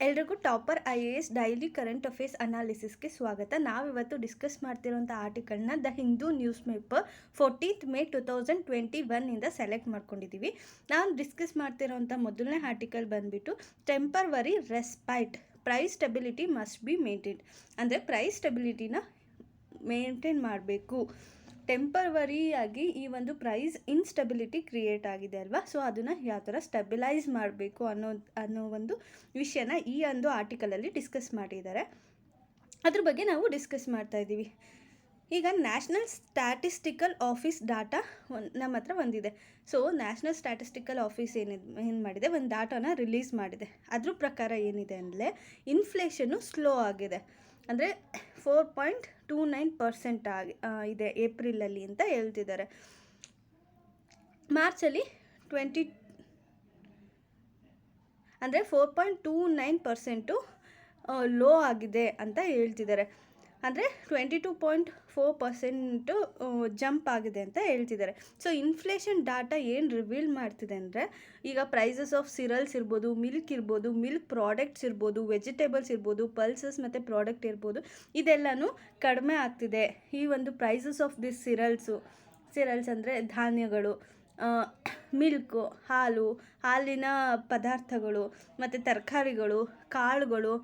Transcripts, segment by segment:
ಎಲ್ರಿಗೂ topper IAS daily current affairs ಅನಾಲಿಸಿಸ್ಗೆ ಸ್ವಾಗತ. ನಾವಿವತ್ತು ಡಿಸ್ಕಸ್ ಮಾಡ್ತಿರೋಂಥ ಆರ್ಟಿಕಲ್ನ the Hindu news paper 14th May 2021 select ಮಾಡ್ಕೊಂಡಿದ್ದೀವಿ. ನಾವು ಡಿಸ್ಕಸ್ ಮಾಡ್ತಿರೋಂಥ ಮೊದಲನೇ ಆರ್ಟಿಕಲ್ ಬಂದುಬಿಟ್ಟು temporary respite price stability must be maintained. ಅಂದರೆ ಪ್ರೈಸ್ ಸ್ಟೆಬಿಲಿಟಿನ ಮೇಂಟೈನ್ ಮಾಡಬೇಕು. ಟೆಂಪರವರಿಯಾಗಿ ಈ ಒಂದು ಪ್ರೈಸ್ ಇನ್ಸ್ಟೆಬಿಲಿಟಿ ಕ್ರಿಯೇಟ್ ಆಗಿದೆ ಅಲ್ವಾ, ಸೊ ಅದನ್ನು ಯಾವ ಥರ ಸ್ಟೆಬಿಲೈಸ್ ಮಾಡಬೇಕು ಅನ್ನೋ ಒಂದು ವಿಷಯನ ಈ ಒಂದು ಆರ್ಟಿಕಲಲ್ಲಿ ಡಿಸ್ಕಸ್ ಮಾಡಿದ್ದಾರೆ. ಅದ್ರ ಬಗ್ಗೆ ನಾವು ಡಿಸ್ಕಸ್ ಮಾಡ್ತಾ ಇದ್ದೀವಿ. ಈಗ ನ್ಯಾಷನಲ್ ಸ್ಟ್ಯಾಟಿಸ್ಟಿಕಲ್ ಆಫೀಸ್ ಡಾಟಾ ನಮ್ಮ ಹತ್ರ ಒಂದಿದೆ. ಸೊ ನ್ಯಾಷನಲ್ ಸ್ಟ್ಯಾಟಿಸ್ಟಿಕಲ್ ಆಫೀಸ್ ಏನು ಮಾಡಿದೆ, ಒಂದು ಡಾಟಾನ ರಿಲೀಸ್ ಮಾಡಿದೆ. ಅದ್ರ ಪ್ರಕಾರ ಏನಿದೆ ಅಂದರೆ ಇನ್ಫ್ಲೇಷನ್ನು ಸ್ಲೋ ಆಗಿದೆ. ಅಂದರೆ 4.29% ಇದೆ ಏಪ್ರಿಲಲ್ಲಿ ಅಂತ ಹೇಳ್ತಿದ್ದಾರೆ. ಮಾರ್ಚಲ್ಲಿ 4.29% ಲೋ ಆಗಿದೆ ಅಂತ ಹೇಳ್ತಿದ್ದಾರೆ. ಅಂದರೆ 22.4% ಜಂಪ್ ಆಗಿದೆ ಅಂತ ಹೇಳ್ತಿದ್ದಾರೆ. ಸೊ ಇನ್ಫ್ಲೇಷನ್ ಡಾಟಾ ಏನು ರಿವೀಲ್ ಮಾಡ್ತಿದೆ ಅಂದರೆ, ಈಗ ಪ್ರೈಸಸ್ ಆಫ್ ಸಿರಲ್ಸ್ ಇರ್ಬೋದು, ಮಿಲ್ಕ್ ಇರ್ಬೋದು, ಮಿಲ್ಕ್ ಪ್ರಾಡಕ್ಟ್ಸ್ ಇರ್ಬೋದು, ವೆಜಿಟೇಬಲ್ಸ್ ಇರ್ಬೋದು, ಪಲ್ಸಸ್ ಮತ್ತು ಪ್ರಾಡಕ್ಟ್ ಇರ್ಬೋದು, ಇದೆಲ್ಲನೂ ಕಡಿಮೆ ಆಗ್ತಿದೆ. ಈ ಒಂದು ಪ್ರೈಸಸ್ ಆಫ್ ದಿಸ್ ಸಿರಲ್ಸ್ ಅಂದರೆ ಧಾನ್ಯಗಳು, ಮಿಲ್ಕು, ಹಾಲಿನ ಪದಾರ್ಥಗಳು, ಮತ್ತು ತರಕಾರಿಗಳು, ಕಾಳುಗಳು,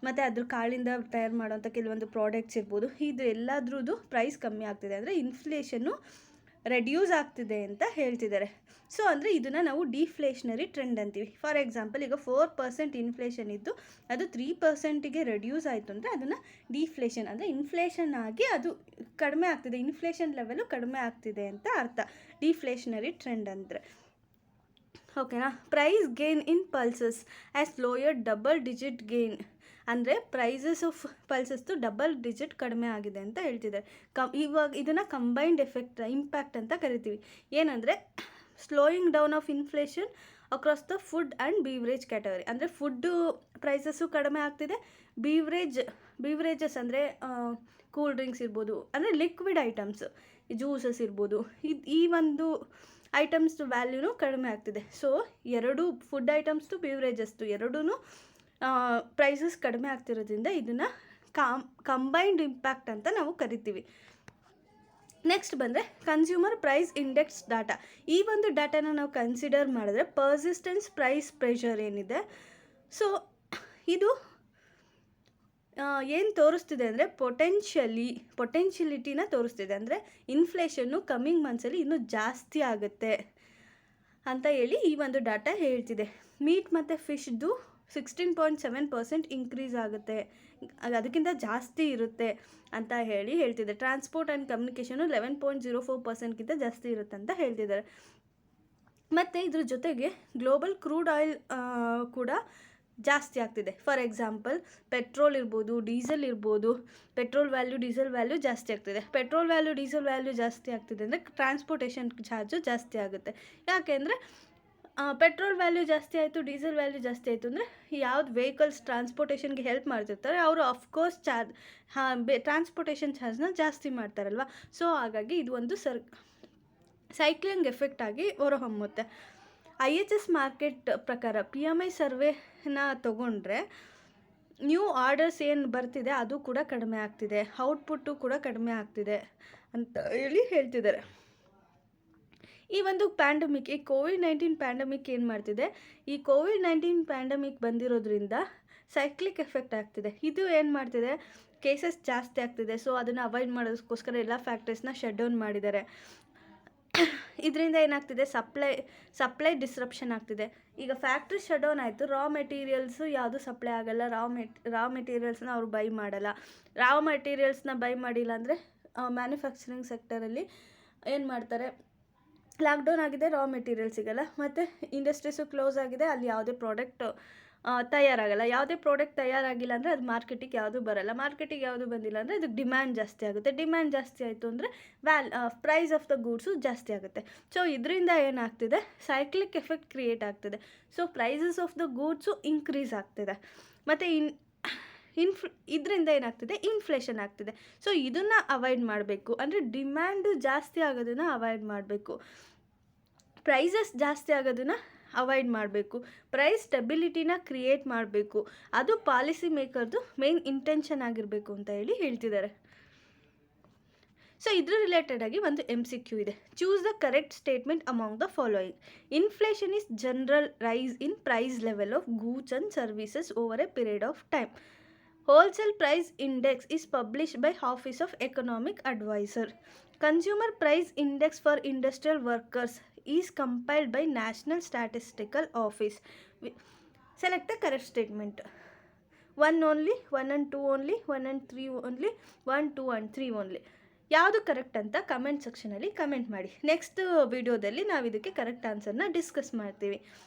ಮತ್ತು ಅದ್ರ ಕಾಳಿಂದ ತಯಾರು ಮಾಡೋಂಥ ಕೆಲವೊಂದು ಪ್ರಾಡಕ್ಟ್ಸ್ ಇರ್ಬೋದು, ಇದು ಎಲ್ಲದ್ರದ್ದು ಪ್ರೈಸ್ ಕಮ್ಮಿ ಆಗ್ತಿದೆ. ಅಂದರೆ ಇನ್ಫ್ಲೇಷನ್ನು ರೆಡ್ಯೂಸ್ ಆಗ್ತಿದೆ ಅಂತ ಹೇಳ್ತಿದ್ದಾರೆ. ಸೊ ಅಂದರೆ ಇದನ್ನು ನಾವು ಡಿಫ್ಲೇಷನರಿ ಟ್ರೆಂಡ್ ಅಂತೀವಿ. ಫಾರ್ ಎಕ್ಸಾಂಪಲ್, ಈಗ 4% ಇನ್ಫ್ಲೇಷನ್ ಇದ್ದು ಅದು 3%ಗೆ ರೆಡ್ಯೂಸ್ ಆಯಿತು ಅಂದರೆ ಅದನ್ನು ಡಿಫ್ಲೇಷನ್, ಅಂದರೆ ಇನ್ಫ್ಲೇಷನ್ ಆಗಿ ಅದು ಕಡಿಮೆ ಆಗ್ತಿದೆ, ಇನ್ಫ್ಲೇಷನ್ ಲೆವೆಲು ಕಡಿಮೆ ಆಗ್ತಿದೆ ಅಂತ ಅರ್ಥ ಡಿಫ್ಲೇಷನರಿ ಟ್ರೆಂಡ್ ಅಂದರೆ. ಓಕೆನಾ. Price gain in pulses as lower double digit gain. ಅಂದರೆ ಪ್ರೈಸಸ್ ಆಫ್ ಪಲ್ಸಸ್ದು ಡಬಲ್ ಡಿಜಿಟ್ ಕಡಿಮೆ ಆಗಿದೆ ಅಂತ ಹೇಳ್ತಿದ್ದಾರೆ. ಇವಾಗ ಇದನ್ನು ಕಂಬೈನ್ಡ್ ಇಂಪ್ಯಾಕ್ಟ್ ಅಂತ ಕರಿತೀವಿ. ಏನಂದರೆ slowing down of inflation across the food and beverage category. ಅಂದರೆ ಫುಡ್ಡು ಪ್ರೈಸಸ್ಸು ಕಡಿಮೆ ಆಗ್ತಿದೆ, ಬೀವ್ರೇಜಸ್ ಅಂದರೆ ಕೂಲ್ ಡ್ರಿಂಕ್ಸ್ ಇರ್ಬೋದು, ಅಂದರೆ ಲಿಕ್ವಿಡ್ ಐಟಮ್ಸ್, ಜ್ಯೂಸಸ್ ಇರ್ಬೋದು, ಈ ಒಂದು ಐಟಮ್ಸ್ ವ್ಯಾಲ್ಯೂನು ಕಡಿಮೆ ಆಗ್ತಿದೆ. ಸೊ ಎರಡು ಫುಡ್ ಐಟಮ್ಸ್ದು ಬೀವ್ರೇಜಸ್ದು ಎರಡೂ ಪ್ರೈಸಸ್ ಕಡಿಮೆ ಆಗ್ತಿರೋದ್ರಿಂದ ಇದನ್ನು ಕಂಬೈನ್ಡ್ ಇಂಪ್ಯಾಕ್ಟ್ ಅಂತ ನಾವು ಕರಿತೀವಿ. ನೆಕ್ಸ್ಟ್ ಬಂದರೆ ಕನ್ಸ್ಯೂಮರ್ ಪ್ರೈಸ್ ಇಂಡೆಕ್ಸ್ ಡಾಟಾ. ಈ ಒಂದು ಡಾಟಾನ ನಾವು ಕನ್ಸಿಡರ್ ಮಾಡಿದ್ರೆ ಪರ್ಸಿಸ್ಟೆನ್ಸ್ ಪ್ರೈಸ್ ಪ್ರೆಷರ್ ಏನಿದೆ, ಸೊ ಇದು ಏನು ತೋರಿಸ್ತಿದೆ ಅಂದರೆ ಪೊಟೆನ್ಷಿಯಲಿಟಿನ ತೋರಿಸ್ತಿದೆ. ಅಂದರೆ ಇನ್ಫ್ಲೇಷನ್ನು ಕಮ್ಮಿಂಗ್ ಮಂತ್ಸಲ್ಲಿ ಇನ್ನೂ ಜಾಸ್ತಿ ಆಗುತ್ತೆ ಅಂತ ಹೇಳಿ ಈ ಒಂದು ಡಾಟಾ ಹೇಳ್ತಿದೆ. ಮೀಟ್ ಮತ್ತು ಫಿಶ್ದು 16.7% ಇನ್ಕ್ರೀಸ್ ಆಗುತ್ತೆ, ಅದಕ್ಕಿಂತ ಜಾಸ್ತಿ ಇರುತ್ತೆ ಅಂತ ಹೇಳ್ತಿದೆ. ಟ್ರಾನ್ಸ್ಪೋರ್ಟ್ ಆ್ಯಂಡ್ ಕಮ್ಯುನಿಕೇಷನು 11.04%ಗಿಂತ ಜಾಸ್ತಿ ಇರುತ್ತೆ ಅಂತ ಹೇಳ್ತಿದ್ದಾರೆ. ಮತ್ತು ಇದ್ರ ಜೊತೆಗೆ ಗ್ಲೋಬಲ್ ಕ್ರೂಡ್ ಆಯಿಲ್ ಕೂಡ ಜಾಸ್ತಿ ಆಗ್ತಿದೆ. ಫಾರ್ ಎಕ್ಸಾಂಪಲ್ ಪೆಟ್ರೋಲ್ ಇರ್ಬೋದು, ಡೀಸೆಲ್ ಇರ್ಬೋದು, ಪೆಟ್ರೋಲ್ ವ್ಯಾಲ್ಯೂ ಡೀಸೆಲ್ ವ್ಯಾಲ್ಯೂ ಜಾಸ್ತಿ ಆಗ್ತಿದೆ. ಪೆಟ್ರೋಲ್ ವ್ಯಾಲ್ಯೂ ಡೀಸೆಲ್ ವ್ಯಾಲ್ಯೂ ಜಾಸ್ತಿ ಆಗ್ತಿದೆ ಅಂದರೆ ಟ್ರಾನ್ಸ್ಪೋರ್ಟೇಷನ್ ಚಾರ್ಜು ಜಾಸ್ತಿ ಆಗುತ್ತೆ. ಯಾಕೆಂದರೆ ಪೆಟ್ರೋಲ್ ವ್ಯಾಲ್ಯೂ ಜಾಸ್ತಿ ಆಯಿತು, ಡೀಸೆಲ್ ವ್ಯಾಲ್ಯೂ ಜಾಸ್ತಿ ಆಯಿತು ಅಂದರೆ ಯಾವ್ದು ವೆಹಿಕಲ್ಸ್ ಟ್ರಾನ್ಸ್ಪೋರ್ಟೇಷನ್ಗೆ ಹೆಲ್ಪ್ ಮಾಡ್ತಿರ್ತಾರೆ ಅವರು ಅಫ್ಕೋರ್ಸ್ ಟ್ರಾನ್ಸ್ಪೋರ್ಟೇಷನ್ ಚಾರ್ಜ್ನ ಜಾಸ್ತಿ ಮಾಡ್ತಾರಲ್ವ. ಸೊ ಹಾಗಾಗಿ ಇದು ಒಂದು ಸೈಕ್ಲಿಂಗ್ ಎಫೆಕ್ಟ್ ಆಗಿ ಹೊರಹೊಮ್ಮುತ್ತೆ. IHS ಮಾರ್ಕೆಟ್ ಪ್ರಕಾರ PMI ಸರ್ವೆನ ತೊಗೊಂಡ್ರೆ ನ್ಯೂ ಆರ್ಡರ್ಸ್ ಏನು ಬರ್ತಿದೆ ಅದು ಕೂಡ ಕಡಿಮೆ ಆಗ್ತಿದೆ, ಔಟ್ಪುಟ್ಟು ಕೂಡ ಕಡಿಮೆ ಆಗ್ತಿದೆ ಅಂತ ಹೇಳ್ತಿದ್ದಾರೆ. ಈ ಒಂದು ಪ್ಯಾಂಡಮಿಕ್, ಈ COVID-19 ಪ್ಯಾಂಡಮಿಕ್ ಏನು ಮಾಡ್ತಿದೆ, ಈ COVID-19 ಪ್ಯಾಂಡಮಿಕ್ ಬಂದಿರೋದ್ರಿಂದ ಸೈಕ್ಲಿಕ್ ಎಫೆಕ್ಟ್ ಆಗ್ತಿದೆ. ಇದು ಏನು ಮಾಡ್ತಿದೆ, ಕೇಸಸ್ ಜಾಸ್ತಿ ಆಗ್ತಿದೆ. ಸೊ ಅದನ್ನು ಅವಾಯ್ಡ್ ಮಾಡೋದಕ್ಕೋಸ್ಕರ ಎಲ್ಲ ಫ್ಯಾಕ್ಟ್ರೀಸ್ನ ಶಟ್ ಡೌನ್ ಮಾಡಿದ್ದಾರೆ. ಇದರಿಂದ ಏನಾಗ್ತಿದೆ, ಸಪ್ಲೈ ಡಿಸ್ರಪ್ಷನ್ ಆಗ್ತಿದೆ. ಈಗ ಫ್ಯಾಕ್ಟ್ರಿ ಶಟ್ ಡೌನ್ ಆಯಿತು, ರಾ ಮೆಟೀರಿಯಲ್ಸು ಯಾವುದು ಸಪ್ಲೈ ಆಗೋಲ್ಲ, ರಾ ಮೆಟೀರಿಯಲ್ಸ್ನ ಅವರು ಬೈ ಮಾಡಲ್ಲ. ರಾ ಮೆಟೀರಿಯಲ್ಸ್ನ ಬೈ ಮಾಡಿಲ್ಲ ಅಂದರೆ ಮ್ಯಾನುಫ್ಯಾಕ್ಚರಿಂಗ್ ಸೆಕ್ಟರಲ್ಲಿ ಏನು ಮಾಡ್ತಾರೆ, ಲಾಕ್ಡೌನ್ ಆಗಿದೆ, ರಾ ಮೆಟೀರಿಯಲ್ ಸಿಗೋಲ್ಲ, ಮತ್ತು ಇಂಡಸ್ಟ್ರೀಸು ಕ್ಲೋಸ್ ಆಗಿದೆ, ಅಲ್ಲಿ ಯಾವುದೇ ಪ್ರಾಡಕ್ಟ್ ತಯಾರಾಗಲ್ಲ. ಯಾವುದೇ ಪ್ರಾಡಕ್ಟ್ ತಯಾರಾಗಿಲ್ಲ ಅಂದರೆ ಅದು ಮಾರ್ಕೆಟಿಗೆ ಯಾವುದೂ ಬರಲ್ಲ. ಮಾರ್ಕೆಟಿಗೆ ಯಾವುದು ಬಂದಿಲ್ಲ ಅಂದರೆ ಅದಕ್ಕೆ ಡಿಮ್ಯಾಂಡ್ ಜಾಸ್ತಿ ಆಗುತ್ತೆ. ಡಿಮ್ಯಾಂಡ್ ಜಾಸ್ತಿ ಆಯಿತು ಅಂದರೆ ಪ್ರೈಸ್ ಆಫ್ ದ ಗೂಡ್ಸು ಜಾಸ್ತಿ ಆಗುತ್ತೆ. ಸೊ ಇದರಿಂದ ಏನಾಗ್ತಿದೆ, ಸೈಕ್ಲಿಕ್ ಎಫೆಕ್ಟ್ ಕ್ರಿಯೇಟ್ ಆಗ್ತಿದೆ. So prices of the goods increase ಆಗ್ತಿದೆ, ಮತ್ತು ಇದರಿಂದ ಏನಾಗ್ತಿದೆ, ಇನ್ಫ್ಲೇಷನ್ ಆಗ್ತಿದೆ. ಸೊ ಇದನ್ನು ಅವಾಯ್ಡ್ ಮಾಡಬೇಕು. ಅಂದರೆ ಡಿಮ್ಯಾಂಡು ಜಾಸ್ತಿ ಆಗೋದನ್ನು ಅವಾಯ್ಡ್ ಮಾಡಬೇಕು, ಪ್ರೈಸಸ್ ಜಾಸ್ತಿ ಆಗೋದನ್ನು ಅವಾಯ್ಡ್ ಮಾಡಬೇಕು, ಪ್ರೈಸ್ ಸ್ಟೆಬಿಲಿಟಿನ ಕ್ರಿಯೇಟ್ ಮಾಡಬೇಕು, ಅದು ಪಾಲಿಸಿ ಮೇಕರ್ದು ಮೇನ್ ಇಂಟೆನ್ಷನ್ ಆಗಿರಬೇಕು ಅಂತ ಹೇಳ್ತಿದ್ದಾರೆ. ಸೊ ಇದ್ರ ರಿಲೇಟೆಡ್ ಆಗಿ ಒಂದು MCQ ಇದೆ. Choose the correct statement among the following. Inflation is general rise in price level of goods and services over a period of time. Wholesale price index is published by Office of Economic Advisor. Consumer price index for industrial workers is compiled by National Statistical Office. Select the correct statement. 1 only, 1 and 2 only, 1 and 3 only, 1, 2 and 3 only. ಯಾವುದು correct ಅಂತ comment ಸೆಕ್ಷನಲ್ಲಿ comment ಮಾಡಿ. Next ವಿಡಿಯೋದಲ್ಲಿ ನಾವು ಇದಕ್ಕೆ correct ಆನ್ಸರ್ನ discuss ಮಾಡ್ತೀವಿ.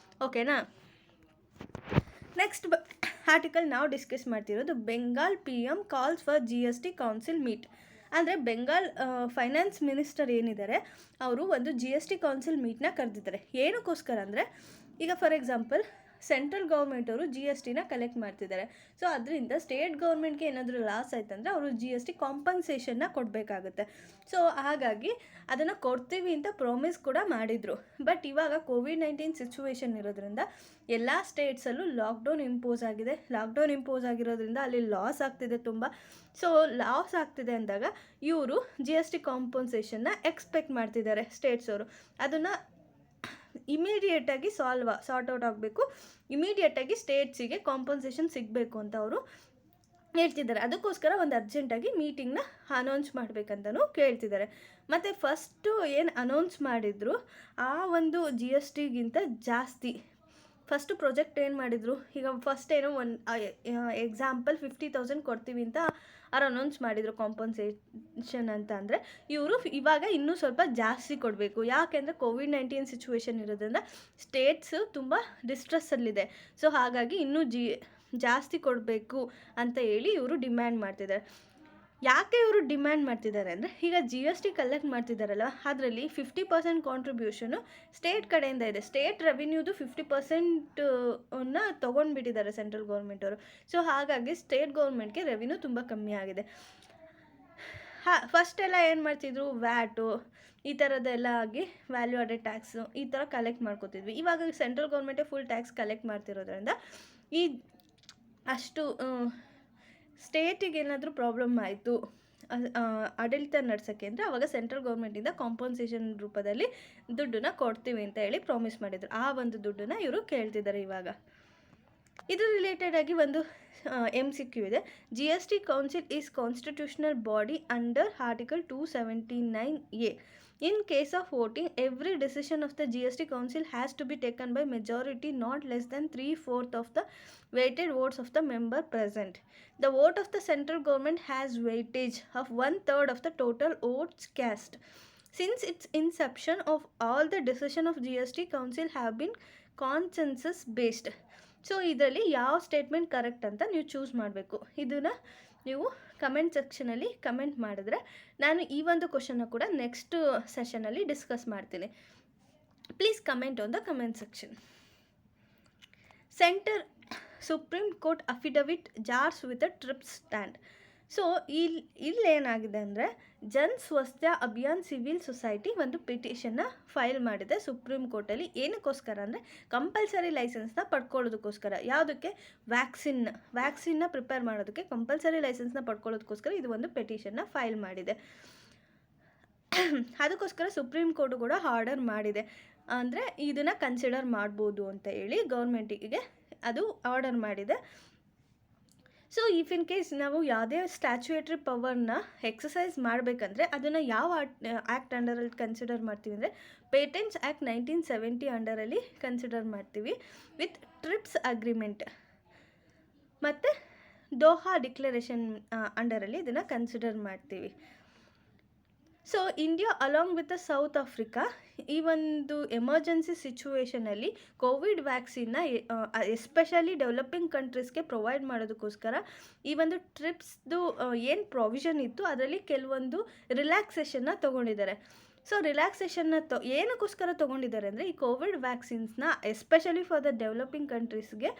ಓಕೆನಾ? Next article ನಾವು ಡಿಸ್ಕಸ್ ಮಾಡ್ತಿರೋದು Bengal PM calls for GST council meet. ಅಂದರೆ ಬೆಂಗಾಲ್ ಫೈನಾನ್ಸ್ ಮಿನಿಸ್ಟರ್ ಏನಿದ್ದಾರೆ ಅವರು ಒಂದು GST ಕೌನ್ಸಿಲ್ ಮೀಟ್ನ ಕರೆದಿದ್ದಾರೆ. ಏನಕ್ಕೋಸ್ಕರ ಅಂದರೆ ಈಗ ಫಾರ್ ಎಕ್ಸಾಂಪಲ್ ಸೆಂಟ್ರಲ್ ಗೌರ್ಮೆಂಟವರು GSTನ ಕಲೆಕ್ಟ್ ಮಾಡ್ತಿದ್ದಾರೆ. ಸೊ ಅದರಿಂದ ಸ್ಟೇಟ್ ಗೌರ್ಮೆಂಟ್ಗೆ ಏನಾದರೂ ಲಾಸ್ ಆಯ್ತಂದರೆ ಅವರು GST ಕಾಂಪನ್ಸೇಷನ್ನ ಕೊಡಬೇಕಾಗುತ್ತೆ. ಸೊ ಹಾಗಾಗಿ ಅದನ್ನು ಕೊಡ್ತೀವಿ ಅಂತ ಪ್ರಾಮಿಸ್ ಕೂಡ ಮಾಡಿದರು. ಬಟ್ ಇವಾಗ COVID-19 ಸಿಚುವೇಶನ್ ಇರೋದ್ರಿಂದ ಎಲ್ಲ ಸ್ಟೇಟ್ಸಲ್ಲೂ ಲಾಕ್ಡೌನ್ ಇಂಪೋಸ್ ಆಗಿದೆ. ಲಾಕ್ಡೌನ್ ಇಂಪೋಸ್ ಆಗಿರೋದ್ರಿಂದ ಅಲ್ಲಿ ಲಾಸ್ ಆಗ್ತಿದೆ ತುಂಬ. ಸೊ ಲಾಸ್ ಆಗ್ತಿದೆ ಅಂದಾಗ ಇವರು GST ಕಾಂಪನ್ಸೇಷನ್ನ ಎಕ್ಸ್ಪೆಕ್ಟ್ ಮಾಡ್ತಿದ್ದಾರೆ ಸ್ಟೇಟ್ಸ್ ಅವರು. ಅದನ್ನು ಇಮಿಡಿಯೇಟಾಗಿ ಸಾರ್ಟ್ ಔಟ್ ಆಗಬೇಕು, ಇಮಿಡಿಯೇಟಾಗಿ ಸ್ಟೇಟ್ಸಿಗೆ ಕಾಂಪನ್ಸೇಷನ್ ಸಿಗಬೇಕು ಅಂತ ಅವರು ಹೇಳ್ತಿದ್ದಾರೆ. ಅದಕ್ಕೋಸ್ಕರ ಒಂದು ಅರ್ಜೆಂಟಾಗಿ ಮೀಟಿಂಗ್ನ ಅನೌನ್ಸ್ ಮಾಡಬೇಕಂತಲೂ ಕೇಳ್ತಿದ್ದಾರೆ. ಮತ್ತು ಫಸ್ಟು ಏನು ಅನೌನ್ಸ್ ಮಾಡಿದ್ರು ಆ ಒಂದು GSTಗಿಂತ ಜಾಸ್ತಿ ಫಸ್ಟು ಪ್ರಾಜೆಕ್ಟ್ ಏನು ಮಾಡಿದರು, ಈಗ ಫಸ್ಟ್ ಏನೋ ಎಕ್ಸಾಂಪಲ್ 50,000 ಕೊಡ್ತೀವಿ ಅಂತ ಅವ್ರು ಅನೌನ್ಸ್ ಮಾಡಿದರು ಕಾಂಪನ್ಸೇಷನ್ ಅಂತ. ಅಂದರೆ ಇವರು ಇವಾಗ ಇನ್ನೂ ಸ್ವಲ್ಪ ಜಾಸ್ತಿ ಕೊಡಬೇಕು. ಯಾಕೆಂದರೆ COVID-19 ಸಿಚುವೇಶನ್ ಇರೋದ್ರಿಂದ ಸ್ಟೇಟ್ಸು ತುಂಬ ಡಿಸ್ಟ್ರೆಸ್ಸಲ್ಲಿದೆ. ಸೊ ಹಾಗಾಗಿ ಇನ್ನೂ ಜಾಸ್ತಿ ಕೊಡಬೇಕು ಅಂತ ಇವರು ಡಿಮ್ಯಾಂಡ್ ಮಾಡ್ತಿದ್ದಾರೆ. ಯಾಕೆ ಇವರು ಡಿಮ್ಯಾಂಡ್ ಮಾಡ್ತಿದ್ದಾರೆ ಅಂದರೆ ಈಗ GST ಕಲೆಕ್ಟ್ ಮಾಡ್ತಿದ್ದಾರಲ್ಲ ಅದರಲ್ಲಿ 50% ಕಾಂಟ್ರಿಬ್ಯೂಷನು ಸ್ಟೇಟ್ ಕಡೆಯಿಂದ ಇದೆ. ಸ್ಟೇಟ್ ರೆವಿನ್ಯೂದು 50%ನ್ನ ತೊಗೊಂಡ್ಬಿಟ್ಟಿದ್ದಾರೆ ಸೆಂಟ್ರಲ್ ಗೌರ್ಮೆಂಟವರು. ಸೊ ಹಾಗಾಗಿ ಸ್ಟೇಟ್ ಗೌರ್ಮೆಂಟ್ಗೆ ರೆವಿನ್ಯೂ ತುಂಬ ಕಮ್ಮಿ ಆಗಿದೆ. ಫಸ್ಟೆಲ್ಲ ಏನು ಮಾಡ್ತಿದ್ರು, ವ್ಯಾಟು ಈ ಥರದ್ದೆಲ್ಲ ಆಗಿ ವ್ಯಾಲ್ಯೂ ಆಡೆಡ್ ಟ್ಯಾಕ್ಸು ಈ ಥರ ಕಲೆಕ್ಟ್ ಮಾಡ್ಕೋತಿದ್ವಿ. ಇವಾಗ ಸೆಂಟ್ರಲ್ ಗೌರ್ಮೆಂಟೇ ಫುಲ್ ಟ್ಯಾಕ್ಸ್ ಕಲೆಕ್ಟ್ ಮಾಡ್ತಿರೋದ್ರಿಂದ ಈ ಅಷ್ಟು ಸ್ಟೇಟಿಗೆ ಏನಾದರೂ ಪ್ರಾಬ್ಲಮ್ ಆಯಿತು ಆಡಳಿತ ನಡೆಸೋಕ್ಕೆ ಅಂದರೆ ಆವಾಗ ಸೆಂಟ್ರಲ್ ಗೌರ್ಮೆಂಟಿಂದ ಕಾಂಪನ್ಸೇಷನ್ ರೂಪದಲ್ಲಿ ದುಡ್ಡನ್ನ ಕೊಡ್ತೀವಿ ಅಂತ ಪ್ರಾಮಿಸ್ ಮಾಡಿದರು. ಆ ಒಂದು ದುಡ್ಡನ್ನು ಇವರು ಕೇಳ್ತಿದ್ದಾರೆ ಇವಾಗ. ಇದ್ರ ರಿಲೇಟೆಡ್ ಆಗಿ ಒಂದು MCQ ಇದೆ. GST council is constitutional body under article 279A. In case of voting, every decision of the GST Council has to be taken by majority not less than 3/4 of the weighted votes of the member present. The vote of the central government has weightage of 1/3 of the total votes cast. Since its inception of all the decision of GST Council have been consensus based. So ಇದರಲ್ಲಿ ಯಾವ statement correct ಅಂತ ನೀವು choose ಮಾಡಬೇಕು. ಇದನ್ನು ನೀವು comment ಸೆಕ್ಷನಲ್ಲಿ comment ಮಾಡಿದ್ರೆ ನಾನು ಈ ಒಂದು ಕ್ವಶನ್ನ ಕೂಡ ನೆಕ್ಸ್ಟ್ ಸೆಷನಲ್ಲಿ ಡಿಸ್ಕಸ್ ಮಾಡ್ತೀನಿ. Please comment on the comment section. Centre supreme court affidavit jars with a TRIPS stand. So ಇಲ್ಲೇನಾಗಿದೆ ಅಂದರೆ ಜನ್ ಸ್ವಸ್ಥ್ಯ ಅಭಿಯಾನ್ ಸಿವಿಲ್ ಸೊಸೈಟಿ ಒಂದು ಪಿಟಿಷನ್ನ ಫೈಲ್ ಮಾಡಿದೆ ಸುಪ್ರೀಂ ಕೋರ್ಟಲ್ಲಿ. ಏನಕ್ಕೋಸ್ಕರ ಅಂದರೆ ಕಂಪಲ್ಸರಿ ಲೈಸೆನ್ಸ್ನ ಪಡ್ಕೊಳ್ಳೋದಕ್ಕೋಸ್ಕರ. ಯಾವುದಕ್ಕೆ? ವ್ಯಾಕ್ಸಿನ್ನ ಪ್ರಿಪೇರ್ ಮಾಡೋದಕ್ಕೆ ಕಂಪಲ್ಸರಿ ಲೈಸೆನ್ಸ್ನ ಪಡ್ಕೊಳ್ಳೋದಕ್ಕೋಸ್ಕರ ಇದು ಒಂದು ಪಿಟಿಷನ್ನ ಫೈಲ್ ಮಾಡಿದೆ. ಅದಕ್ಕೋಸ್ಕರ ಸುಪ್ರೀಂ ಕೋರ್ಟು ಕೂಡ ಆರ್ಡರ್ ಮಾಡಿದೆ. ಅಂದರೆ ಇದನ್ನು ಕನ್ಸಿಡರ್ ಮಾಡ್ಬೋದು ಅಂತ ಗೌರ್ಮೆಂಟಿಗೆ ಅದು ಆರ್ಡರ್ ಮಾಡಿದೆ. ಸೊ ಇಫ್ ಇನ್ ಕೇಸ್ ನಾವು ಯಾವುದೇ ಸ್ಟ್ಯಾಚ್ಯುಯೇಟ್ರಿ ಪವರ್ನ ಎಕ್ಸಸೈಸ್ ಮಾಡಬೇಕಂದ್ರೆ ಅದನ್ನು ಯಾವ ಆ್ಯಕ್ಟ್ ಅಂಡರಲ್ಲಿ ಕನ್ಸಿಡರ್ ಮಾಡ್ತೀವಿ ಅಂದರೆ ಪೇಟೆಂಟ್ಸ್ ಆ್ಯಕ್ಟ್ 1970 ಅಂಡರಲ್ಲಿ ಕನ್ಸಿಡರ್ ಮಾಡ್ತೀವಿ ವಿತ್ ಟ್ರಿಪ್ಸ್ ಅಗ್ರಿಮೆಂಟ್ ಮತ್ತು ದೋಹಾ ಡಿಕ್ಲರೇಷನ್ ಅಂಡರಲ್ಲಿ ಇದನ್ನು ಕನ್ಸಿಡರ್ ಮಾಡ್ತೀವಿ. So India along with the South Africa ಈ ಒಂದು ಎಮರ್ಜೆನ್ಸಿ ಸಿಚುವೇಷನಲ್ಲಿ ಕೋವಿಡ್ ವ್ಯಾಕ್ಸಿನ್ನ ಎಸ್ಪೆಷಲಿ ಡೆವಲಪಿಂಗ್ ಕಂಟ್ರೀಸ್ಗೆ ಪ್ರೊವೈಡ್ ಮಾಡೋದಕ್ಕೋಸ್ಕರ ಈ ಒಂದು ಟ್ರಿಪ್ಸ್ದು ಏನು ಪ್ರೊವಿಷನ್ ಇತ್ತು ಅದರಲ್ಲಿ ಕೆಲವೊಂದು ರಿಲ್ಯಾಕ್ಸೇಷನ್ನ ತೊಗೊಂಡಿದ್ದಾರೆ. ಸೊ ರಿಲ್ಯಾಕ್ಸೇಷನ್ನ ಏನಕ್ಕೋಸ್ಕರ ತೊಗೊಂಡಿದ್ದಾರೆ ಅಂದರೆ ಈ ಕೋವಿಡ್ ವ್ಯಾಕ್ಸಿನ್ಸ್ನ ಎಸ್ಪೆಷಲಿ ಫಾರ್ ದ ಡೆವಲಪಿಂಗ್ ಕಂಟ್ರೀಸ್ಗೆ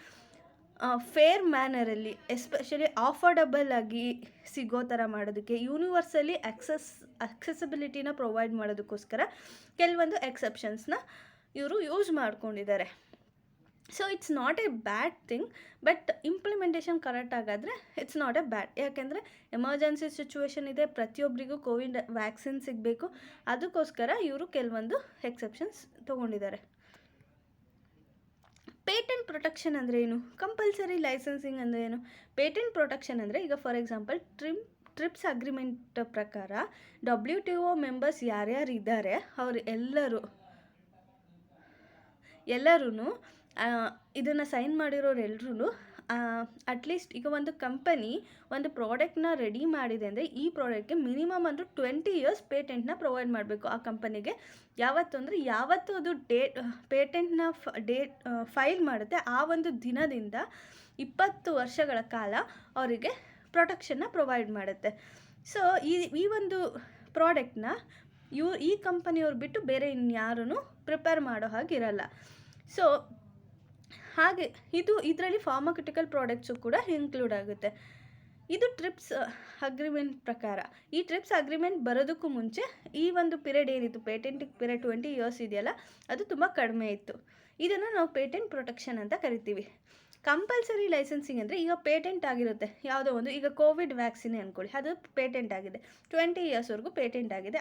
ಫೇರ್ ಮ್ಯಾನರಲ್ಲಿ ಎಸ್ಪೆಷಲಿ ಆಫರ್ಡಬಲ್ ಆಗಿ ಸಿಗೋ ಥರ ಮಾಡೋದಕ್ಕೆ, ಯೂನಿವರ್ಸಲಿ ಅಕ್ಸೆಸಿಬಿಲಿಟಿನ ಪ್ರೊವೈಡ್ ಮಾಡೋದಕ್ಕೋಸ್ಕರ ಕೆಲವೊಂದು ಎಕ್ಸೆಪ್ಷನ್ಸ್ನ ಇವರು ಯೂಸ್ ಮಾಡ್ಕೊಂಡಿದ್ದಾರೆ. So it's not a bad thing, but implementation correct ಆಗಾದರೆ ಇಟ್ಸ್ ನಾಟ್ ಎ ಬ್ಯಾಡ್. ಯಾಕೆಂದರೆ ಎಮರ್ಜೆನ್ಸಿ ಸಿಚುವೇಶನ್ ಇದೆ, ಪ್ರತಿಯೊಬ್ಬರಿಗೂ ಕೋವಿಡ್ ವ್ಯಾಕ್ಸಿನ್ ಸಿಗಬೇಕು, ಅದಕ್ಕೋಸ್ಕರ ಇವರು ಕೆಲವೊಂದು ಎಕ್ಸೆಪ್ಷನ್ಸ್ ತೊಗೊಂಡಿದ್ದಾರೆ. ಪೇಟೆಂಟ್ ಪ್ರೊಟೆಕ್ಷನ್ ಅಂದರೆ ಏನು? ಕಂಪಲ್ಸರಿ ಲೈಸೆನ್ಸಿಂಗ್ ಅಂದರೆ ಏನು? ಪೇಟೆಂಟ್ ಪ್ರೊಟೆಕ್ಷನ್ ಅಂದರೆ ಈಗ ಫಾರ್ ಎಕ್ಸಾಂಪಲ್ ಟ್ರಿಪ್ಸ್ ಅಗ್ರಿಮೆಂಟ್ ಪ್ರಕಾರ WTO ಮೆಂಬರ್ಸ್ ಯಾರ್ಯಾರು ಇದ್ದಾರೆ ಅವರು ಎಲ್ಲರೂ ಇದನ್ನು ಸೈನ್ ಮಾಡಿರೋರೆಲ್ಲರೂ ಅಟ್ಲೀಸ್ಟ್ ಈಗ ಒಂದು ಕಂಪನಿ ಒಂದು ಪ್ರಾಡಕ್ಟ್ನ ರೆಡಿ ಮಾಡಿದೆ ಅಂದರೆ ಈ ಪ್ರಾಡಕ್ಟ್ಗೆ ಮಿನಿಮಮ್ ಅಂದರೂ 20 years ಪೇಟೆಂಟ್ನ ಪ್ರೊವೈಡ್ ಮಾಡಬೇಕು ಆ ಕಂಪನಿಗೆ. ಯಾವತ್ತು ಅದು ಪೇಟೆಂಟ್ನ ಫೈಲ್ ಮಾಡುತ್ತೆ ಆ ಒಂದು ದಿನದಿಂದ 20 ವರ್ಷಗಳ ಕಾಲ ಅವರಿಗೆ ಪ್ರೊಟೆಕ್ಷನ್ನ ಪ್ರೊವೈಡ್ ಮಾಡುತ್ತೆ. ಸೊ ಈ ಒಂದು ಪ್ರಾಡಕ್ಟ್ನ ಈ ಕಂಪನಿಯವ್ರು ಬಿಟ್ಟು ಬೇರೆ ಇನ್ಯಾರೂ ಪ್ರಿಪೇರ್ ಮಾಡೋ ಹಾಗಿರಲ್ಲ. ಸೊ ಹಾಗೆ ಇದರಲ್ಲಿ ಫಾರ್ಮಾಕ್ಯೂಟಿಕಲ್ ಪ್ರಾಡಕ್ಟ್ಸು ಕೂಡ ಇನ್ಕ್ಲೂಡ್ ಆಗುತ್ತೆ. ಇದು ಟ್ರಿಪ್ಸ್ ಅಗ್ರಿಮೆಂಟ್ ಪ್ರಕಾರ. ಈ ಟ್ರಿಪ್ಸ್ ಅಗ್ರಿಮೆಂಟ್ ಬರೋದಕ್ಕೂ ಮುಂಚೆ ಈ ಒಂದು ಪೀರಿಯಡ್ ಏನಿತ್ತು, ಪೇಟೆಂಟಿಗೆ ಪೀರಿಯಡ್ 20 years ಇದೆಯಲ್ಲ, ಅದು ತುಂಬ ಕಡಿಮೆ ಇತ್ತು. ಇದನ್ನು ನಾವು ಪೇಟೆಂಟ್ ಪ್ರೊಟೆಕ್ಷನ್ ಅಂತ ಕರಿತೀವಿ. ಕಂಪಲ್ಸರಿ ಲೈಸೆನ್ಸಿಂಗ್ ಅಂದರೆ ಈಗ ಪೇಟೆಂಟ್ ಆಗಿರುತ್ತೆ ಯಾವುದೋ ಒಂದು, ಈಗ ಕೋವಿಡ್ ವ್ಯಾಕ್ಸಿನೇ ಅಂದ್ಕೊಳ್ಳಿ, ಅದು ಪೇಟೆಂಟ್ ಆಗಿದೆ, 20 yearsವರೆಗೂ ಪೇಟೆಂಟ್ ಆಗಿದೆ.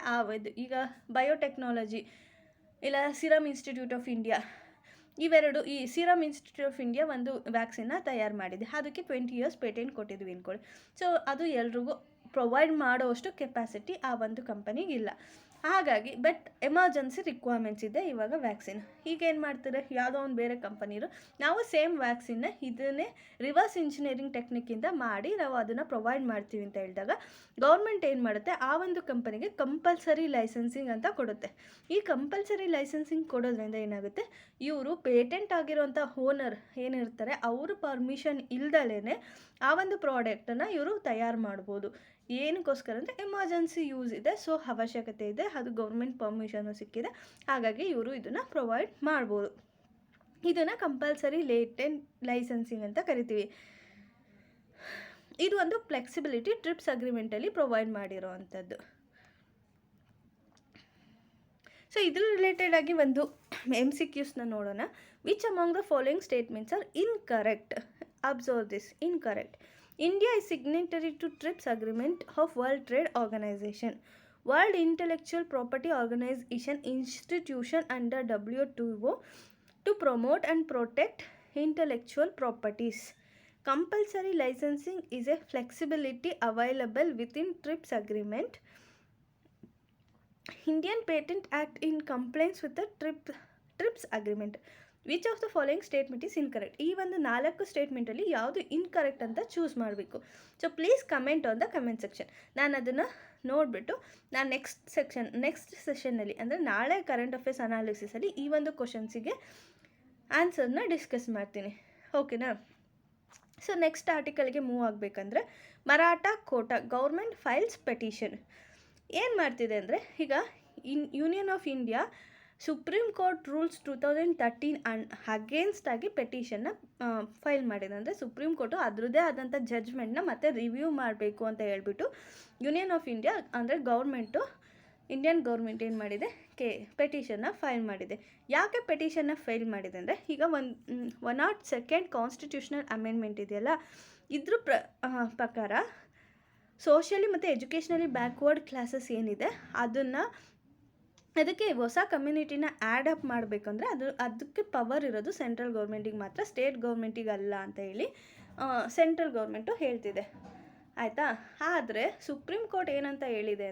ಈಗ ಬಯೋಟೆಕ್ನಾಲಜಿ ಇಲ್ಲ ಸಿರಮ್ ಇನ್ಸ್ಟಿಟ್ಯೂಟ್ ಆಫ್ ಇಂಡಿಯಾ, ಇವೆರಡು, ಈ ಸಿರಮ್ ಇನ್ಸ್ಟಿಟ್ಯೂಟ್ ಆಫ್ ಇಂಡಿಯಾ ಒಂದು ವ್ಯಾಕ್ಸಿನ್ನ ತಯಾರು ಮಾಡಿದೆ, ಅದಕ್ಕೆ 20 years ಪೇಟೆಂಟ್ ಕೊಟ್ಟಿದ್ವಿ ಅಂದ್ಕೊಳ್ಳಿ. ಸೊ ಅದು ಎಲ್ರಿಗೂ ಪ್ರೊವೈಡ್ ಮಾಡೋವಷ್ಟು ಕೆಪಾಸಿಟಿ ಆ ಒಂದು ಕಂಪನಿಗಿಲ್ಲ. ಹಾಗಾಗಿ ಬಟ್ ಎಮರ್ಜೆನ್ಸಿ ರಿಕ್ವೈರ್ಮೆಂಟ್ಸ್ ಇದೆ ಇವಾಗ ವ್ಯಾಕ್ಸಿನ್. ಈಗ ಏನು ಮಾಡ್ತಾರೆ, ಯಾವುದೋ ಒಂದು ಬೇರೆ ಕಂಪನಿರು ನಾವು ಸೇಮ್ ವ್ಯಾಕ್ಸಿನ್ನ ಇದನ್ನೇ ರಿವರ್ಸ್ ಇಂಜಿನಿಯರಿಂಗ್ ಟೆಕ್ನಿಕ್ಕಿಂದ ಮಾಡಿ ನಾವು ಅದನ್ನು ಪ್ರೊವೈಡ್ ಮಾಡ್ತೀವಿ ಅಂತ ಹೇಳಿದಾಗ ಗೌರ್ಮೆಂಟ್ ಏನು ಮಾಡುತ್ತೆ, ಆ ಒಂದು ಕಂಪನಿಗೆ ಕಂಪಲ್ಸರಿ ಲೈಸೆನ್ಸಿಂಗ್ ಅಂತ ಕೊಡುತ್ತೆ. ಈ ಕಂಪಲ್ಸರಿ ಲೈಸೆನ್ಸಿಂಗ್ ಕೊಡೋದ್ರಿಂದ ಏನಾಗುತ್ತೆ, ಇವರು ಪೇಟೆಂಟ್ ಆಗಿರೋಂಥ ಓನರ್ ಏನಿರ್ತಾರೆ ಅವರು ಪರ್ಮಿಷನ್ ಇಲ್ದಲೇ ಆ ಒಂದು ಪ್ರಾಡಕ್ಟನ್ನು ಇವರು ತಯಾರು ಮಾಡ್ಬೋದು. ಏನಕ್ಕೋಸ್ಕರ ಅಂದರೆ ಎಮರ್ಜೆನ್ಸಿ ಯೂಸ್ ಇದೆ, ಸೊ ಅವಶ್ಯಕತೆ ಇದೆ, ಅದು ಗೌರ್ಮೆಂಟ್ ಪರ್ಮಿಷನು ಸಿಕ್ಕಿದೆ, ಹಾಗಾಗಿ ಇವರು ಇದನ್ನು ಪ್ರೊವೈಡ್ ಮಾಡ್ಬೋದು. ಇದನ್ನು ಕಂಪಲ್ಸರಿ ಲೇಟೆಂಟ್ ಲೈಸೆನ್ಸಿಂಗ್ ಅಂತ ಕರಿತೀವಿ. ಇದು ಒಂದು ಫ್ಲೆಕ್ಸಿಬಿಲಿಟಿ ಟ್ರಿಪ್ಸ್ ಅಗ್ರಿಮೆಂಟಲ್ಲಿ ಪ್ರೊವೈಡ್ ಮಾಡಿರೋ ಅಂಥದ್ದು. ಸೊ ಇದ್ರ ರಿಲೇಟೆಡ್ ಆಗಿ ಒಂದು MCQsನ ನೋಡೋಣ. Which among the following statements are incorrect? Observe this. Incorrect. India is signatory to TRIPS Agreement of World Trade Organization, World Intellectual Property Organization institution under WTO to promote and protect intellectual properties. Compulsory licensing is a flexibility available within TRIPS Agreement. Indian Patent Act in compliance with the TRIPS Agreement. Which of the following statement is incorrect? ಈ ಒಂದು 4 ಸ್ಟೇಟ್ಮೆಂಟಲ್ಲಿ ಯಾವುದು incorrect ಅಂತ choose ಮಾಡಬೇಕು. So please comment on the comment section. ನಾನು ಅದನ್ನು ನೋಡಿಬಿಟ್ಟು ನಾನು next ಸೆಷನ್ನಲ್ಲಿ ಅಂದರೆ ನಾಳೆ ಕರೆಂಟ್ ಅಫೇರ್ಸ್ ಅನಾಲಿಸಿಸಲ್ಲಿ ಈ ಒಂದು ಕ್ವಶನ್ಸಿಗೆ ಆನ್ಸರ್ನ ಡಿಸ್ಕಸ್ ಮಾಡ್ತೀನಿ. ಓಕೆನಾ? ಸೊ ನೆಕ್ಸ್ಟ್ ಆರ್ಟಿಕಲ್ಗೆ ಮೂವ್ ಆಗಬೇಕಂದ್ರೆ Maratha quota government files petition. ಏನು ಮಾಡ್ತಿದೆ ಅಂದರೆ ಈಗ union of India supreme court rules 2013 against ಆಗಿ ಪೆಟಿಷನ್ನ ಫೈಲ್ ಮಾಡಿದೆ. ಅಂದರೆ ಸುಪ್ರೀಂ ಕೋರ್ಟು ಅದರದ್ದೇ ಆದಂಥ ಜಡ್ಜ್ಮೆಂಟ್ನ ಮತ್ತೆ ರಿವ್ಯೂ ಮಾಡಬೇಕು ಅಂತ ಹೇಳ್ಬಿಟ್ಟು ಯೂನಿಯನ್ ಆಫ್ ಇಂಡಿಯಾ ಅಂದರೆ ಇಂಡಿಯನ್ ಗೌರ್ಮೆಂಟ್ ಏನು ಮಾಡಿದೆ, ಪೆಟಿಷನ್ನ ಫೈಲ್ ಮಾಡಿದೆ. ಯಾಕೆ ಪೆಟಿಷನ್ನ ಫೈಲ್ ಮಾಡಿದೆ ಅಂದರೆ ಈಗ 102 ಕಾನ್ಸ್ಟಿಟ್ಯೂಷನಲ್ ಅಮೆಂಡ್ಮೆಂಟ್ ಇದೆಯಲ್ಲ, ಇದ್ರ ಪ್ರಕಾರ ಸೋಷಿಯಲಿ ಮತ್ತು ಎಜುಕೇಷ್ನಲಿ ಬ್ಯಾಕ್ವರ್ಡ್ ಕ್ಲಾಸಸ್ ಏನಿದೆ ಅದಕ್ಕೆ ಹೊಸ ಕಮ್ಯುನಿಟಿನ ಆ್ಯಡ್ ಅಪ್ ಮಾಡಬೇಕಂದ್ರೆ ಅದಕ್ಕೆ ಪವರ್ ಇರೋದು ಸೆಂಟ್ರಲ್ ಗೌರ್ಮೆಂಟಿಗೆ ಮಾತ್ರ, ಸ್ಟೇಟ್ ಗೌರ್ಮೆಂಟಿಗೆ ಅಲ್ಲ ಅಂತ ಹೇಳಿ ಸೆಂಟ್ರಲ್ ಗೌರ್ಮೆಂಟು ಹೇಳ್ತಿದೆ. ಆಯಿತಾ? ಆದರೆ ಸುಪ್ರೀಂ ಕೋರ್ಟ್ ಏನಂತ ಹೇಳಿದೆ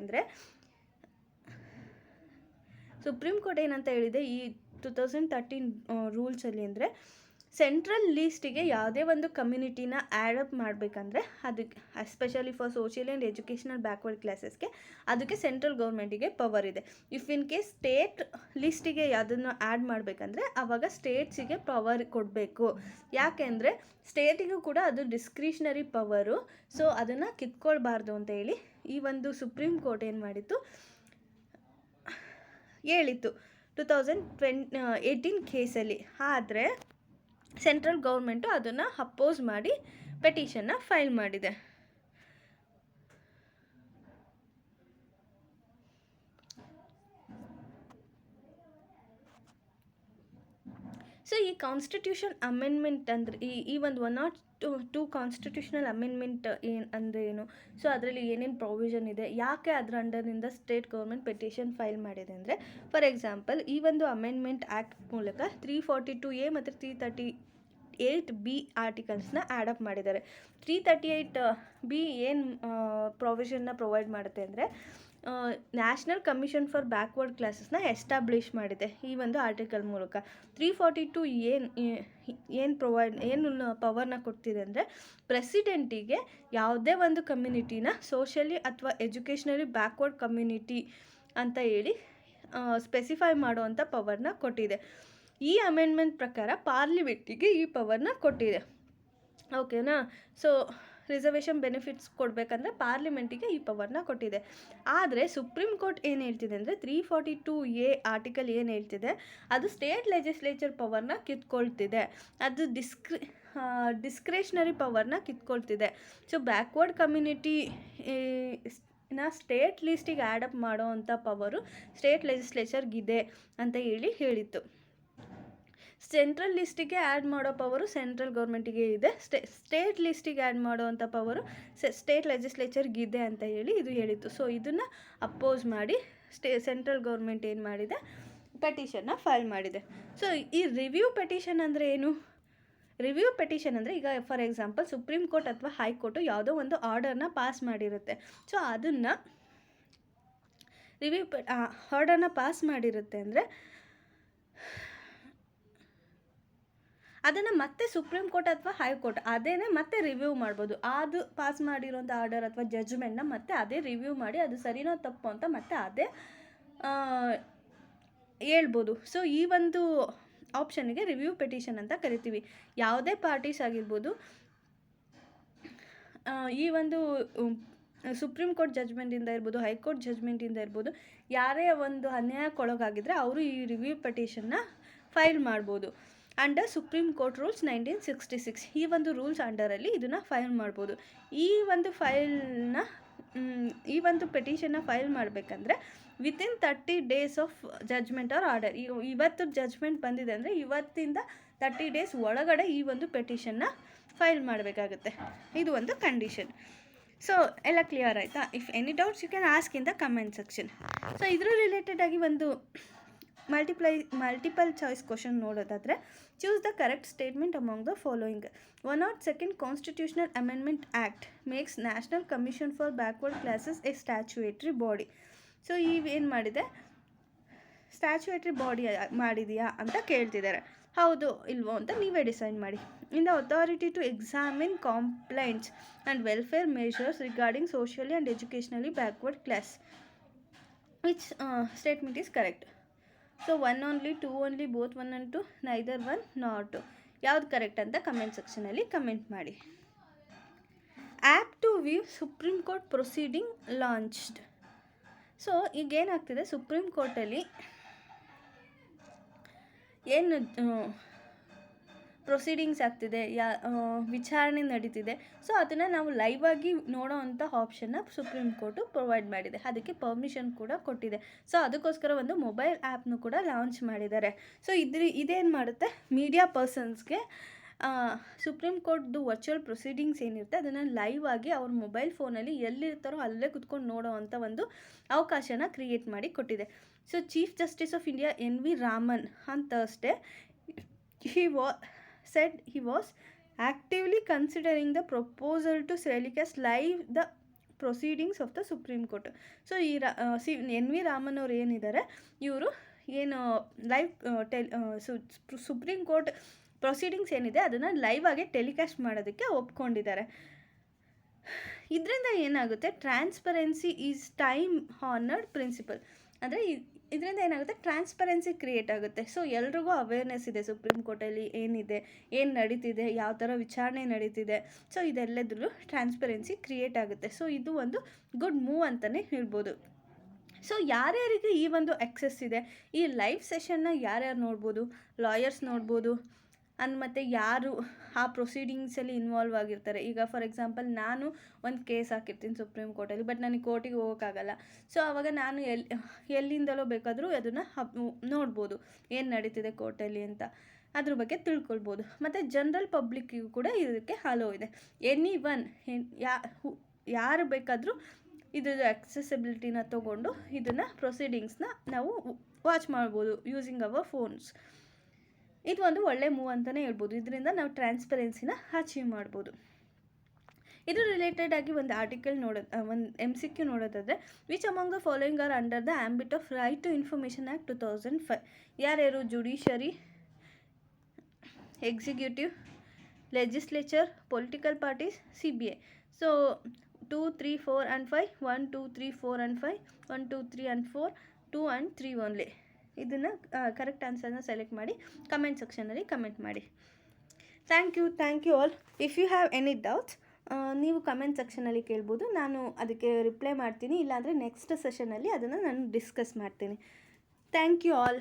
ಈ 2013 ರೂಲ್ಸಲ್ಲಿ ಅಂದರೆ ಸೆಂಟ್ರಲ್ ಲೀಸ್ಟಿಗೆ ಯಾವುದೇ ಒಂದು ಕಮ್ಯುನಿಟಿನ ಆ್ಯಡ್ ಅಪ್ ಮಾಡಬೇಕಂದ್ರೆ ಅದಕ್ಕೆ especially for social and educational backward ಕ್ಲಾಸಸ್ಗೆ ಅದಕ್ಕೆ ಸೆಂಟ್ರಲ್ ಗೌರ್ಮೆಂಟಿಗೆ ಪವರ್ ಇದೆ. ಇಫ್ ಇನ್ ಕೇಸ್ ಸ್ಟೇಟ್ ಲಿಸ್ಟಿಗೆ ಯಾವುದನ್ನು ಆ್ಯಡ್ ಮಾಡಬೇಕಂದ್ರೆ ಆವಾಗ ಸ್ಟೇಟ್ಸಿಗೆ ಪವರ್ ಕೊಡಬೇಕು. ಯಾಕೆಂದರೆ ಸ್ಟೇಟಿಗೂ ಕೂಡ ಅದು ಡಿಸ್ಕ್ರಿಷನರಿ ಪವರು, ಸೊ ಅದನ್ನು ಕಿತ್ಕೊಳ್ಬಾರ್ದು ಅಂತ ಹೇಳಿ ಈ ಒಂದು ಸುಪ್ರೀಂ ಕೋರ್ಟ್ ಏನು ಮಾಡಿತ್ತು ಹೇಳಿತ್ತು 2018 ಕೇಸಲ್ಲಿ. ಆದರೆ ಸೆಂಟ್ರಲ್ ಗೌರ್ಮೆಂಟು ಅದನ್ನು ಅಪೋಸ್ ಮಾಡಿ ಪೆಟಿಷನ್ನ ಫೈಲ್ ಮಾಡಿದೆ. ಸೊ ಈ ಕಾನ್ಸ್ಟಿಟ್ಯೂಷನ್ ಅಮೆಂಡ್ಮೆಂಟ್ ಅಂದರೆ ಈ ಒಂದು 102 ಕಾನ್ಸ್ಟಿಟ್ಯೂಷನಲ್ ಅಮೆಂಡ್ಮೆಂಟ್ ಏನು, ಸೊ ಅದರಲ್ಲಿ ಏನೇನು ಪ್ರೊವಿಷನ್ ಇದೆ, ಯಾಕೆ ಅದರ ಅಂಡರ್ನಿಂದ ಸ್ಟೇಟ್ ಗೌರ್ಮೆಂಟ್ ಪೆಟಿಷನ್ ಫೈಲ್ ಮಾಡಿದೆ ಅಂದರೆ, ಫಾರ್ ಎಕ್ಸಾಂಪಲ್ ಈ ಒಂದು ಅಮೆಂಡ್ಮೆಂಟ್ ಆ್ಯಕ್ಟ್ ಮೂಲಕ 342A ಮತ್ತು 338B ಆರ್ಟಿಕಲ್ಸ್ನ ಆ್ಯಡಪ್ ಮಾಡಿದ್ದಾರೆ. 338B ಏನು ಪ್ರೊವಿಷನ್ನ ಪ್ರೊವೈಡ್ ಮಾಡುತ್ತೆ ಅಂದರೆ, ನ್ಯಾಷನಲ್ ಕಮಿಷನ್ ಫಾರ್ ಬ್ಯಾಕ್ವರ್ಡ್ ಕ್ಲಾಸಸ್ನ ಎಸ್ಟಾಬ್ಲಿಷ್ ಮಾಡಿದೆ ಈ ಒಂದು ಆರ್ಟಿಕಲ್ ಮೂಲಕ. 342 ಏನು ಪವರ್ನ ಕೊಡ್ತಿದೆ ಅಂದರೆ, ಪ್ರೆಸಿಡೆಂಟಿಗೆ ಯಾವುದೇ ಒಂದು ಕಮ್ಯುನಿಟಿನ ಸೋಷಲಿ ಅಥವಾ ಎಜುಕೇಷ್ನಲಿ ಬ್ಯಾಕ್ವರ್ಡ್ ಕಮ್ಯುನಿಟಿ ಅಂತ ಹೇಳಿ ಸ್ಪೆಸಿಫೈ ಮಾಡುವಂಥ ಪವರ್ನ ಕೊಟ್ಟಿದೆ. ಈ ಅಮೆಂಡ್ಮೆಂಟ್ ಪ್ರಕಾರ ಪಾರ್ಲಿಮೆಂಟಿಗೆ ಈ ಪವರ್ನ ಕೊಟ್ಟಿದೆ. ಓಕೆನಾ? ಸೊ ರಿಸರ್ವೇಷನ್ ಬೆನಿಫಿಟ್ಸ್ ಕೊಡಬೇಕಂದ್ರೆ ಪಾರ್ಲಿಮೆಂಟಿಗೆ ಈ ಪವರ್ನ ಕೊಟ್ಟಿದೆ. ಆದರೆ ಸುಪ್ರೀಂ ಕೋರ್ಟ್ ಏನು ಹೇಳ್ತಿದೆ ಅಂದರೆ, 342A ಆರ್ಟಿಕಲ್ ಏನು ಹೇಳ್ತಿದೆ ಅದು ಸ್ಟೇಟ್ ಲೆಜಿಸ್ಲೇಚರ್ ಪವರ್ನ ಕಿತ್ಕೊಳ್ತಿದೆ, ಅದು ಡಿಸ್ಕ್ರೇಷನರಿ ಪವರ್ನ ಕಿತ್ಕೊಳ್ತಿದೆ. ಸೊ ಬ್ಯಾಕ್ವರ್ಡ್ ಕಮ್ಯುನಿಟಿ ಸ್ಟೇಟ್ ಲಿಸ್ಟಿಗೆ ಆ್ಯಡಪ್ ಮಾಡೋ ಅಂಥ ಪವರು ಸ್ಟೇಟ್ ಲೆಜಿಸ್ಲೇಚರ್ಗಿದೆ ಅಂತ ಹೇಳಿತ್ತು. ಸೆಂಟ್ರಲ್ ಲಿಸ್ಟಿಗೆ ಆ್ಯಡ್ ಮಾಡೋ ಪವರು ಸೆಂಟ್ರಲ್ ಗೌರ್ಮೆಂಟಿಗೆ ಇದೆ, ಸ್ಟೇಟ್ ಲಿಸ್ಟಿಗೆ ಆ್ಯಡ್ ಮಾಡೋವಂಥ ಪವರು ಸ್ಟೇಟ್ ಲೆಜಿಸ್ಲೇಚರ್ಗಿದೆ ಅಂತ ಇದು ಹೇಳಿತ್ತು. ಸೊ ಇದನ್ನು ಅಪೋಸ್ ಮಾಡಿ ಸೆಂಟ್ರಲ್ ಗೌರ್ಮೆಂಟ್ ಏನು ಮಾಡಿದೆ, ಪೆಟಿಷನ್ನ ಫೈಲ್ ಮಾಡಿದೆ. ಸೊ ಈ ರಿವ್ಯೂ ಪೆಟಿಷನ್ ಅಂದರೆ ಏನು? ರಿವ್ಯೂ ಪೆಟಿಷನ್ ಅಂದರೆ, ಈಗ ಫಾರ್ ಎಕ್ಸಾಂಪಲ್ ಸುಪ್ರೀಂ ಕೋರ್ಟ್ ಅಥವಾ ಹೈಕೋರ್ಟು ಯಾವುದೋ ಒಂದು ಆರ್ಡರ್ನ ಪಾಸ್ ಮಾಡಿರುತ್ತೆ. ಸೊ ಅದನ್ನು ಆರ್ಡರ್ನ ಪಾಸ್ ಮಾಡಿರುತ್ತೆ ಅಂದರೆ ಅದನ್ನು ಮತ್ತೆ ಸುಪ್ರೀಂ ಕೋರ್ಟ್ ಅಥವಾ ಹೈಕೋರ್ಟ್ ಅದೇನೇ ಮತ್ತೆ ರಿವ್ಯೂ ಮಾಡ್ಬೋದು. ಅದು ಪಾಸ್ ಮಾಡಿರೋಂಥ ಆರ್ಡರ್ ಅಥವಾ ಜಡ್ಜ್ಮೆಂಟ್ನ ಮತ್ತೆ ಅದೇ ರಿವ್ಯೂ ಮಾಡಿ ಅದು ಸರಿನೋ ತಪ್ಪು ಅಂತ ಮತ್ತೆ ಅದೇ ಹೇಳ್ಬೋದು. ಸೊ ಈ ಒಂದು ಆಪ್ಷನ್ಗೆ ರಿವ್ಯೂ ಪೆಟಿಷನ್ ಅಂತ ಕರಿತೀವಿ. ಯಾವುದೇ ಪಾರ್ಟೀಸ್ ಆಗಿರ್ಬೋದು, ಈ ಒಂದು ಸುಪ್ರೀಂ ಕೋರ್ಟ್ ಜಡ್ಜ್ಮೆಂಟಿಂದ ಇರ್ಬೋದು, ಹೈಕೋರ್ಟ್ ಜಡ್ಜ್ಮೆಂಟಿಂದ ಇರ್ಬೋದು, ಯಾರೇ ಒಂದು ಅನ್ಯಾಯಕ್ಕೊಳಗಾಗಿದ್ದರೆ ಅವರು ಈ ರಿವ್ಯೂ ಪೆಟಿಷನ್ನ ಫೈಲ್ ಮಾಡ್ಬೋದು. ಅಂಡರ್ ಸುಪ್ರೀಂ ಕೋರ್ಟ್ ರೂಲ್ಸ್ 1966 ಈ ಒಂದು ರೂಲ್ಸ್ ಅಂಡರಲ್ಲಿ ಇದನ್ನು ಫೈಲ್ ಮಾಡ್ಬೋದು. ಈ ಒಂದು ಪೆಟಿಷನ್ನ ಫೈಲ್ ಮಾಡಬೇಕಂದ್ರೆ within 30 days of judgment or order. ಇವತ್ತು ಜಡ್ಜ್ಮೆಂಟ್ ಬಂದಿದೆ ಅಂದರೆ ಇವತ್ತಿಂದ 30 days ಒಳಗಡೆ ಈ ಒಂದು ಪೆಟಿಷನ್ನ ಫೈಲ್ ಮಾಡಬೇಕಾಗುತ್ತೆ. ಇದು ಒಂದು ಕಂಡೀಷನ್. ಸೊ ಎಲ್ಲ ಕ್ಲಿಯರ್ ಆಯಿತಾ? If any doubts you can ask in the comment section. So ಇದ್ರ ರಿಲೇಟೆಡಾಗಿ ಒಂದು ಮಲ್ಟಿಪಲ್ ಚಾಯ್ಸ್ ಕ್ವಶನ್ ನೋಡೋದಾದರೆ, choose the correct statement among the following. 102 constitutional amendment act makes national commission for backward classes a statutory body. So ಇವೇನು ಮಾಡಿದೆ, ಸ್ಟ್ಯಾಚ್ಯುಯೇಟ್ರಿ body ಮಾಡಿದೆಯಾ ಅಂತ ಕೇಳ್ತಿದ್ದಾರೆ. ಹೌದು ಇಲ್ವೋ ಅಂತ ನೀವೇ ಡಿಸೈಡ್ ಮಾಡಿ. In the authority to examine complaints and welfare measures regarding socially and educationally backward class, which statement is correct? So 1 only, 2 only, both 1 and 2, neither 1 nor 2. ಯಾವ್ದು ಕರೆಕ್ಟ್ ಅಂತ ಕಮೆಂಟ್ ಸೆಕ್ಷನಲ್ಲಿ ಕಮೆಂಟ್ ಮಾಡಿ. App to view supreme court proceeding launched. So ಈಗೇನಾಗ್ತಿದೆ, supreme ಕೋರ್ಟಲ್ಲಿ ಏನು proceedings ಆಗ್ತಿದೆ, ವಿಚಾರಣೆ ನಡೀತಿದೆ. ಸೊ ಅದನ್ನು ನಾವು ಲೈವ್ ಆಗಿ ನೋಡೋ ಅಂಥ ಆಪ್ಷನ್ನ ಸುಪ್ರೀಂ ಕೋರ್ಟು ಪ್ರೊವೈಡ್ ಮಾಡಿದೆ, ಅದಕ್ಕೆ ಪರ್ಮಿಷನ್ ಕೂಡ ಕೊಟ್ಟಿದೆ. ಸೊ ಅದಕ್ಕೋಸ್ಕರ ಒಂದು ಮೊಬೈಲ್ ಆ್ಯಪ್ನು ಕೂಡ ಲಾಂಚ್ ಮಾಡಿದ್ದಾರೆ. ಸೊ ಇದೇನು ಮಾಡುತ್ತೆ, ಮೀಡಿಯಾ ಪರ್ಸನ್ಸ್ಗೆ ಸುಪ್ರೀಂ ಕೋರ್ಟ್ದು ವರ್ಚುವಲ್ ಪ್ರೊಸೀಡಿಂಗ್ಸ್ ಏನಿರುತ್ತೆ ಅದನ್ನು ಲೈವ್ ಆಗಿ ಅವ್ರ ಮೊಬೈಲ್ ಫೋನಲ್ಲಿ ಎಲ್ಲಿರ್ತಾರೋ ಅಲ್ಲೇ ಕುತ್ಕೊಂಡು ನೋಡೋ ಅಂಥ ಒಂದು ಅವಕಾಶನ ಕ್ರಿಯೇಟ್ ಮಾಡಿ ಕೊಟ್ಟಿದೆ. So chief justice of India NV Raman on Thursday said he was actively considering the proposal to telecast live the proceedings of the Supreme Court. So ಈ NV ರಾಮನ್ ಅವರು ಏನಿದ್ದಾರೆ, ಇವರು ಏನು ಲೈವ್ ಸುಪ್ರೀಂ ಕೋರ್ಟ್ ಪ್ರೊಸೀಡಿಂಗ್ಸ್ ಏನಿದೆ ಅದನ್ನು live ಆಗಿ telecast ಮಾಡೋದಕ್ಕೆ ಒಪ್ಕೊಂಡಿದ್ದಾರೆ. ಇದರಿಂದ ಏನಾಗುತ್ತೆ, transparency is time honoured principle. ಅಂದರೆ ಇದರಿಂದ ಏನಾಗುತ್ತೆ, ಟ್ರಾನ್ಸ್ಪರೆನ್ಸಿ ಕ್ರಿಯೇಟ್ ಆಗುತ್ತೆ. ಸೊ ಎಲ್ರಿಗೂ ಅವೇರ್ನೆಸ್ ಇದೆ ಸುಪ್ರೀಂ ಕೋರ್ಟಲ್ಲಿ ಏನಿದೆ, ಏನು ನಡೀತಿದೆ, ಯಾವ ಥರ ವಿಚಾರಣೆ ನಡೀತಿದೆ. ಸೊ ಇದೆಲ್ಲದ್ರೂ ಟ್ರಾನ್ಸ್ಪರೆನ್ಸಿ ಕ್ರಿಯೇಟ್ ಆಗುತ್ತೆ. ಸೊ ಇದು ಒಂದು ಗುಡ್ ಮೂವ್ ಅಂತಲೇ ಹೇಳ್ಬೋದು. ಸೊ ಯಾರ್ಯಾರಿಗೆ ಈ ಒಂದು ಆಕ್ಸೆಸ್ ಇದೆ, ಈ ಲೈವ್ ಸೆಷನ್ನ ಯಾರ್ಯಾರು ನೋಡ್ಬೋದು, ಲಾಯರ್ಸ್ ನೋಡ್ಬೋದು, ಮತ್ತು ಯಾರು ಆ ಪ್ರೊಸೀಡಿಂಗ್ಸಲ್ಲಿ ಇನ್ವಾಲ್ವ್ ಆಗಿರ್ತಾರೆ. ಈಗ ಫಾರ್ ಎಕ್ಸಾಂಪಲ್ ನಾನು ಒಂದು ಕೇಸ್ ಹಾಕಿರ್ತೀನಿ ಸುಪ್ರೀಂ ಕೋರ್ಟಲ್ಲಿ, ಬಟ್ ನನಗೆ ಕೋರ್ಟಿಗೆ ಹೋಗೋಕ್ಕಾಗಲ್ಲ. ಸೊ ಆವಾಗ ನಾನು ಎಲ್ಲಿಂದಲೋ ಬೇಕಾದರೂ ಅದನ್ನು ನೋಡ್ಬೋದು ಏನು ನಡೀತಿದೆ ಕೋರ್ಟಲ್ಲಿ ಅಂತ. ಅದ್ರ ಬಗ್ಗೆ ತಿಳ್ಕೊಳ್ಬೋದು. ಮತ್ತು ಜನರಲ್ ಪಬ್ಲಿಕ್ಕಿಗೂ ಕೂಡ ಇದಕ್ಕೆ ಅಲೋ ಇದೆ. ಎನಿ ಯಾರು ಬೇಕಾದರೂ ಇದ್ರದ್ದು ಆಕ್ಸೆಸಿಬಿಲಿಟಿನ ತೊಗೊಂಡು ಇದನ್ನು ಪ್ರೊಸೀಡಿಂಗ್ಸ್ನ ನಾವು ವಾಚ್ ಮಾಡ್ಬೋದು ಯೂಸಿಂಗ್ ಅವರ್ ಫೋನ್ಸ್. ಇದು ಒಂದು ಒಳ್ಳೆ ಮೂವ್ ಅಂತಲೇ ಹೇಳ್ಬೋದು. ಇದರಿಂದ ನಾವು ಟ್ರಾನ್ಸ್ಪರೆನ್ಸಿನ ಅಚೀವ್ ಮಾಡ್ಬೋದು. ಇದು ರಿಲೇಟೆಡ್ ಆಗಿ ಒಂದು ಆರ್ಟಿಕಲ್ ಒಂದು MCQ ನೋಡೋದಾದರೆ, which among the following are under the ambit of right to information act 2005. ಯಾರ್ಯಾರು? Judiciary, executive, legislature, political parties, CBI. So 2, 3, 4 and 5, 1, 2, 3, 4 and 5, 1, 2, 3 and 4, 2 and 3 only. ಇದನ್ನು ಕರೆಕ್ಟ್ ಆನ್ಸರ್ನ ಸೆಲೆಕ್ಟ್ ಮಾಡಿ ಕಮೆಂಟ್ ಸೆಕ್ಷನಲ್ಲಿ comment ಮಾಡಿ. Thank you all. If you have any doubts ನೀವು comment ಸೆಕ್ಷನಲ್ಲಿ ಕೇಳ್ಬೋದು. ನಾನು ಅದಕ್ಕೆ ರಿಪ್ಲೈ ಮಾಡ್ತೀನಿ. ಇಲ್ಲಾಂದರೆ ನೆಕ್ಸ್ಟ್ ಸೆಷನಲ್ಲಿ ಅದನ್ನು ನಾನು ಡಿಸ್ಕಸ್ ಮಾಡ್ತೀನಿ. Thank you all.